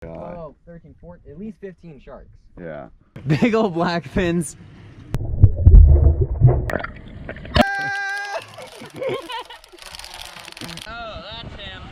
God. 12, 13, 14, at least 15 sharks. Yeah. Big old black fins. Oh, that's him.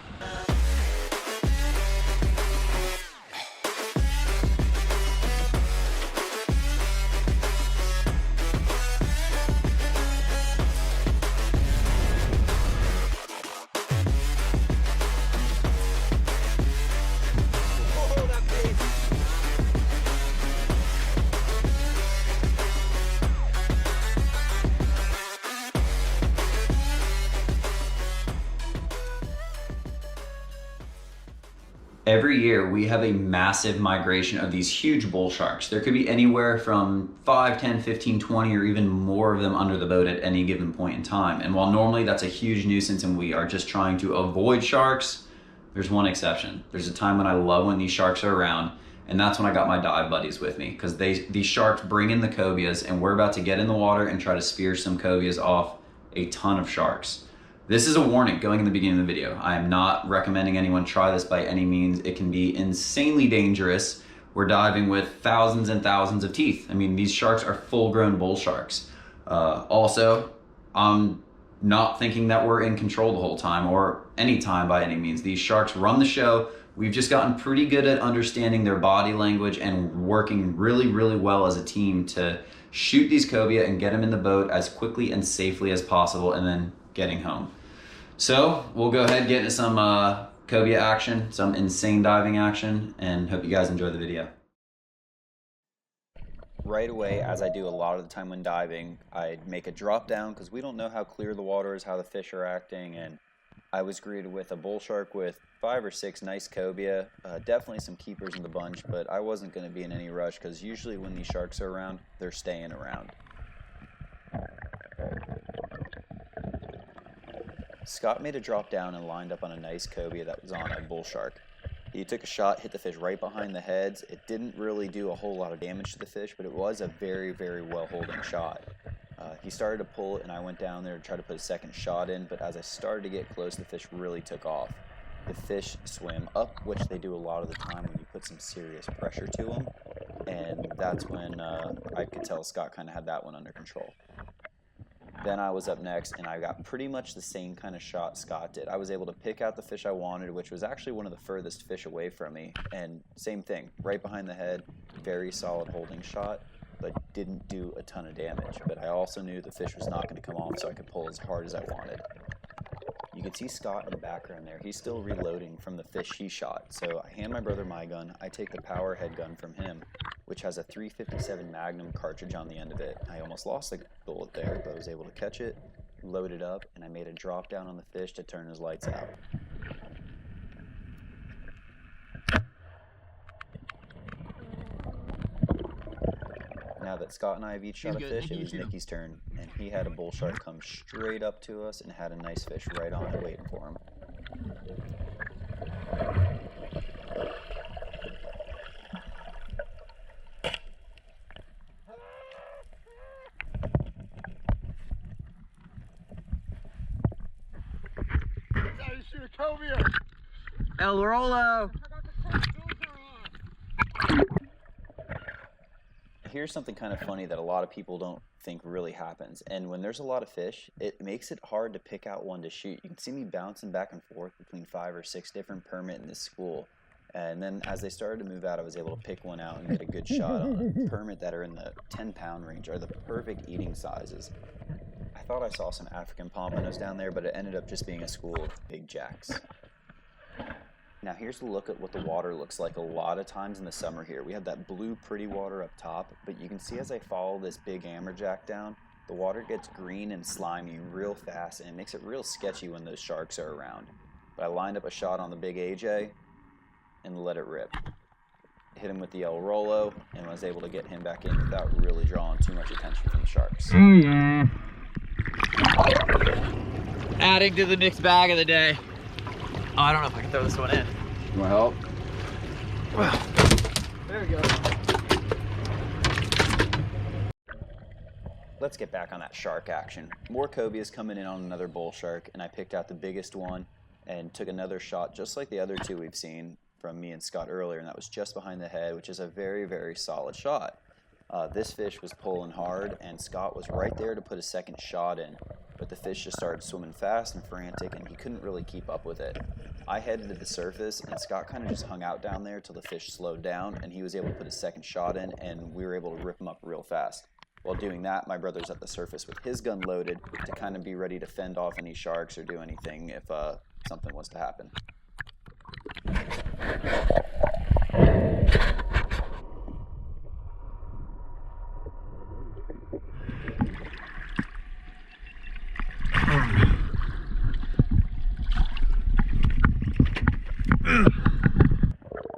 Every year we have a massive migration of these huge bull sharks. There could be anywhere from 5, 10, 15, 20, or even more of them under the boat at any given point in time. And while normally that's a huge nuisance and we are just trying to avoid sharks, there's one exception. There's a time when I love when these sharks are around, and that's when I got my dive buddies with me, because these sharks bring in the cobias, and we're about to get in the water and try to spear some cobias off a ton of sharks. This is a warning going in the beginning of the video. I am not recommending anyone try this by any means. It can be insanely dangerous. We're diving with thousands and thousands of teeth. I mean, these sharks are full-grown bull sharks. Also, I'm not thinking that we're in control the whole time or any time by any means. These sharks run the show. We've just gotten pretty good at understanding their body language and working really, really well as a team to shoot these cobia and get them in the boat as quickly and safely as possible, and then getting home. So we'll go ahead and get into some cobia action, some insane diving action, and hope you guys enjoy the video. Right away, as I do a lot of the time when diving, I'd make a drop down because we don't know how clear the water is, how the fish are acting, and I was greeted with a bull shark with 5 or 6 nice cobia, definitely some keepers in the bunch, but I wasn't going to be in any rush because usually when these sharks are around, they're staying around. Scott made a drop down and lined up on a nice cobia that was on a bull shark. He took a shot, hit the fish right behind the heads. It didn't really do a whole lot of damage to the fish, but it was a very, very well holding shot. He started to pull it, and I went down there to try to put a second shot in, but as I started to get close, the fish really took off. The fish swim up, which they do a lot of the time when you put some serious pressure to them, and that's when I could tell Scott kind of had that one under control. Then I was up next, and I got pretty much the same kind of shot Scott did. I was able to pick out the fish I wanted, which was actually one of the furthest fish away from me, and same thing, right behind the head, very solid holding shot, but didn't do a ton of damage. But I also knew the fish was not going to come off, so I could pull as hard as I wanted. You can see Scott in the background there. He's still reloading from the fish he shot. So I hand my brother my gun. I take the power head gun from him, which has a .357 Magnum cartridge on the end of it. I almost lost the bullet there, but I was able to catch it, load it up, and I made a drop down on the fish to turn his lights out. Now that Scott and I have each shot a fish, it was Nikki's turn, and he had a bull shark come straight up to us and had a nice fish right on it waiting for him. El Rolo! Here's something kind of funny that a lot of people don't think really happens, and when there's a lot of fish, it makes it hard to pick out one to shoot. You can see me bouncing back and forth between 5 or 6 different permit in this school, and then as they started to move out, I was able to pick one out and get a good shot on a permit that are in the 10-pound range, are the perfect eating sizes. I thought I saw some African pompanos down there, but it ended up just being a school of big jacks. Now here's a look at what the water looks like a lot of times in the summer here. We have that blue pretty water up top, but you can see as I follow this big amberjack down, the water gets green and slimy real fast, and it makes it real sketchy when those sharks are around. But I lined up a shot on the big AJ and let it rip. Hit him with the El Rolo and was able to get him back in without really drawing too much attention from the sharks. Oh yeah. Adding to the mixed bag of the day. Oh, I don't know if I can throw this one in. You want help? Well, there we go. Let's get back on that shark action. More cobias coming in on another bull shark, and I picked out the biggest one and took another shot just like the other two we've seen. from me and Scott earlier, and that was just behind the head, which is a very, very solid shot. This fish was pulling hard, and Scott was right there to put a second shot in, but the fish just started swimming fast and frantic, and he couldn't really keep up with it. I headed to the surface, and Scott kind of just hung out down there till the fish slowed down, and he was able to put his second shot in, and we were able to rip him up real fast. While doing that, my brother's at the surface with his gun loaded to kind of be ready to fend off any sharks or do anything if something was to happen.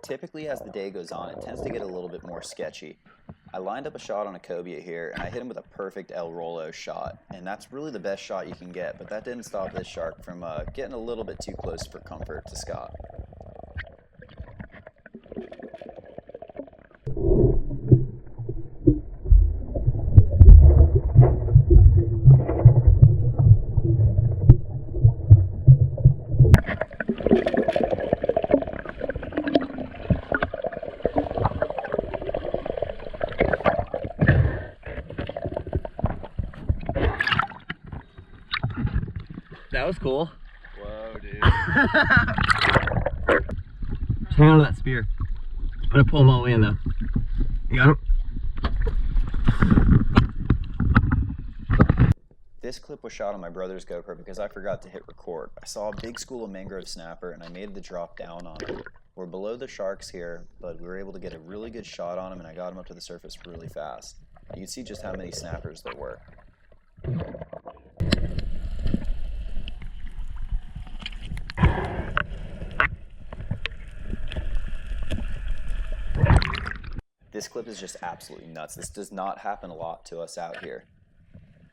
Typically, as the day goes on, it tends to get a little bit more sketchy. I lined up a shot on a Cobia here, and I hit him with a perfect El Rolo shot, and that's really the best shot you can get, but that didn't stop this shark from getting a little bit too close for comfort to Scott. That was cool. Whoa, dude. Just hang on to that spear. I'm gonna pull him all the way in though. You got him? This clip was shot on my brother's GoPro because I forgot to hit record. I saw a big school of mangrove snapper and I made the drop down on him. We're below the sharks here, but we were able to get a really good shot on him and I got him up to the surface really fast. You can see just how many snappers there were. This clip is just absolutely nuts. This does not happen a lot to us out here.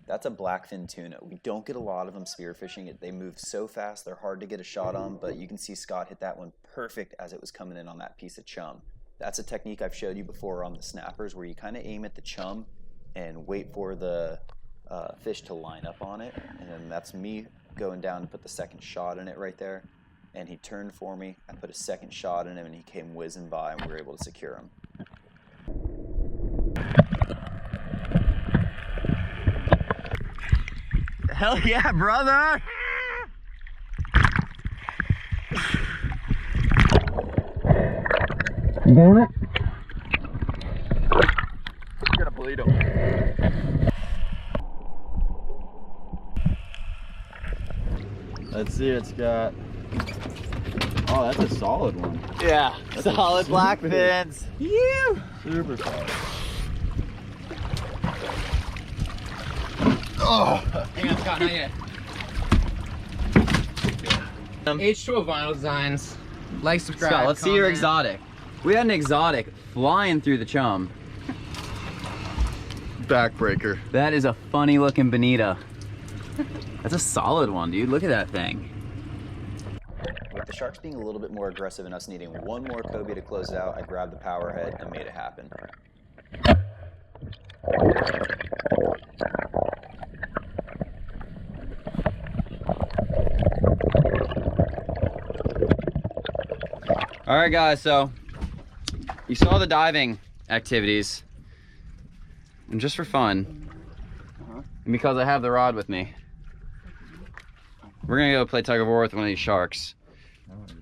That's a blackfin tuna. We don't get a lot of them spearfishing. They move so fast, they're hard to get a shot on, but you can see Scott hit that one perfect as it was coming in on that piece of chum. That's a technique I've showed you before on the snappers where you kind of aim at the chum and wait for the fish to line up on it. And then that's me going down to put the second shot in it right there. And he turned for me, I put a second shot in him and he came whizzing by and we were able to secure him. Hell yeah, brother! You doing it? I'm gonna bleed him. Let's see, it's got... Oh, that's a solid one. Yeah, That's solid a black super- fins. You. Super solid. Oh, hang on, Scott, not yet. H2O Vinyl Designs. Like, subscribe. Scott, let's see your comment. exotic. We had an exotic flying through the chum. Backbreaker. That is a funny looking bonita. That's a solid one, dude. Look at that thing. With the sharks being a little bit more aggressive and us needing one more Cobia to close it out, I grabbed the power head and made it happen. All right, guys, so you saw the diving activities, and just for fun, and because I have the rod with me, we're gonna go play tug of war with one of these sharks.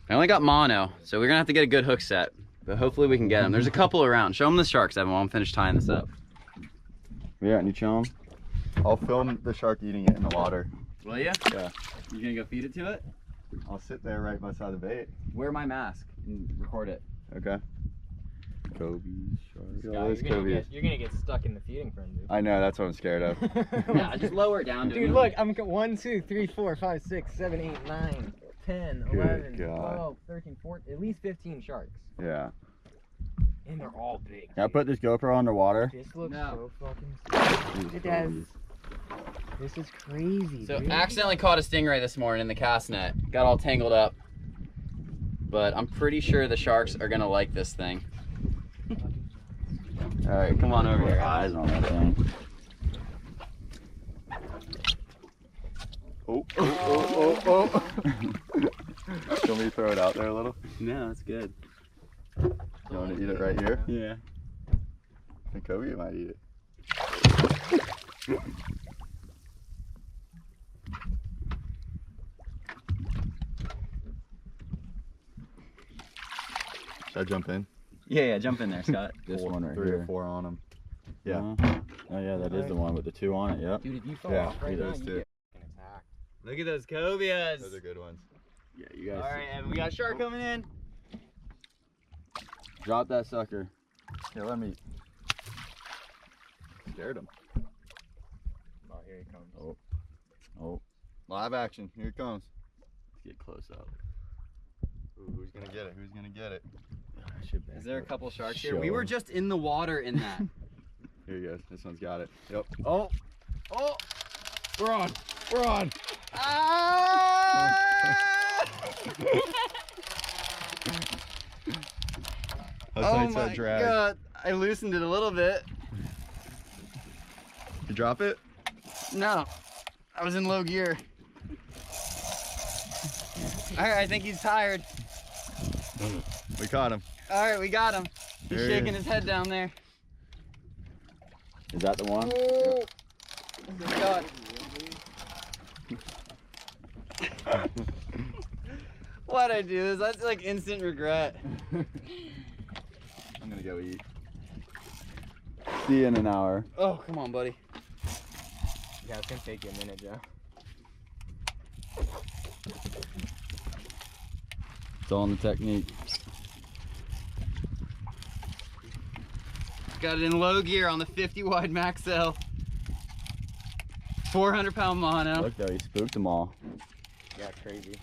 I only got mono, so we're gonna have to get a good hook set, but hopefully we can get them. There's a couple around. Show them the sharks, Evan, while I'm finished tying this up. We got any chum? I'll film the shark eating it in the water. Will ya? Yeah. You gonna go feed it to it? I'll sit there right beside the bait. Wear my mask and record it. Okay. Cobia, shark. Scott, Oh, there's Cobia. you're gonna get stuck in the feeding frame, dude. I know, that's what I'm scared of. Yeah, just lower it down. Dude, look, I'm 1, 2, 3, 4, 5, 6, 7, 8, 9, 10, Good 11, God. 12, 13, 14, at least 15 sharks. Yeah. And they're all big. Can I put this GoPro underwater? This looks No. so fucking sick. It does. This is crazy. So dude. accidentally caught a stingray this morning in the cast net. Got all tangled up. But I'm pretty sure the sharks are gonna like this thing. All right, come on over here. Eyes on that thing. Oh, oh, oh, oh, oh. Do you want me to throw it out there a little? No, that's good. You want to eat it right here? Yeah. I think Cobia might eat it. Should I jump in? Yeah, jump in there, Scott. This One right 3 here. or 4 on them. Yeah. Oh yeah, that is the one with the 2 on it. Yep. Dude, if you fall Yeah, off right he now, does you too. get attacked. Look at those cobias. Those are good ones. Yeah, you guys. Oh. All right, and we got a shark coming in. Drop that sucker. Here, let me. Scared him. Oh, here he comes. Oh. Oh. Live action. Here it comes. Let's get close up. Ooh, who's gonna get it? Who's gonna get it? Is there a couple sharks here? Show We were 'em. just in the water in that. Here you go. This one's got it. Yep. Oh. Oh. We're on. We're on. Ah! How Oh tight's my that drag? god. I loosened it a little bit. You drop it? No. I was in low gear. Alright, I think he's tired. We caught him. Alright, we got him. He's There he shaking is. his head down there. Is that the one? Oh. God. Why'd I do this? That's like instant regret. I'm gonna go eat. See you in an hour. Oh, come on, buddy. Yeah, it's gonna take you a minute, Joe. It's all in the technique. Got it in low gear on the 50 wide Maxell. 400-pound mono. Look though, he spooked them all. Yeah, crazy.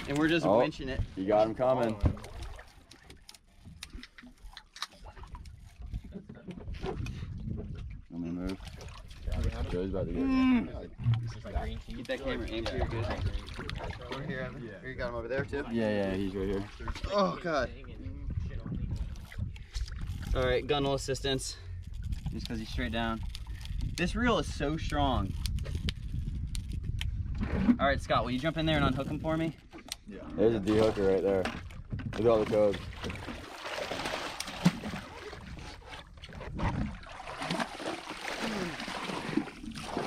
And we're just Oh. winching it. You got him coming. Let me move. Joe's about to get it. Keep that camera aimed here, good. Over here, you got him over there too? Yeah, he's right here. Oh, God. All right, gunnel assistance. Just because he's straight down. This reel is so strong. All right, Scott, will you jump in there and unhook him for me? Yeah. There's a de-hooker right there. Look at all the codes.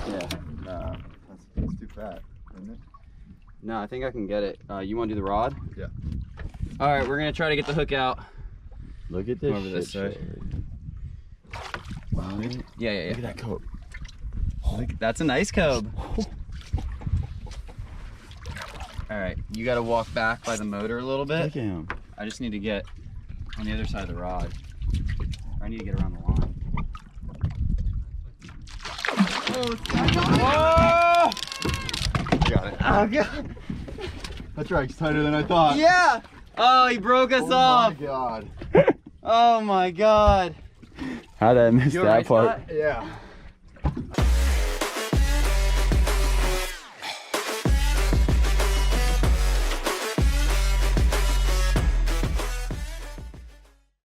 Yeah, nah, that's too fat, isn't it? No, I think I can get it. You want to do the rod? Yeah. All right, we're gonna try to get the hook out. Look at this Over this shit. Yeah. Look at that coat. That's a nice cob. All right, you got to walk back by the motor a little bit. Look at him. I just need to get on the other side of the rod. Or I need to get around the line. Oh, I got it. oh God. That drag's tighter than I thought. Yeah. Oh, he broke us off. God. Oh my God. How did I miss You that alright, part? Scott? Yeah.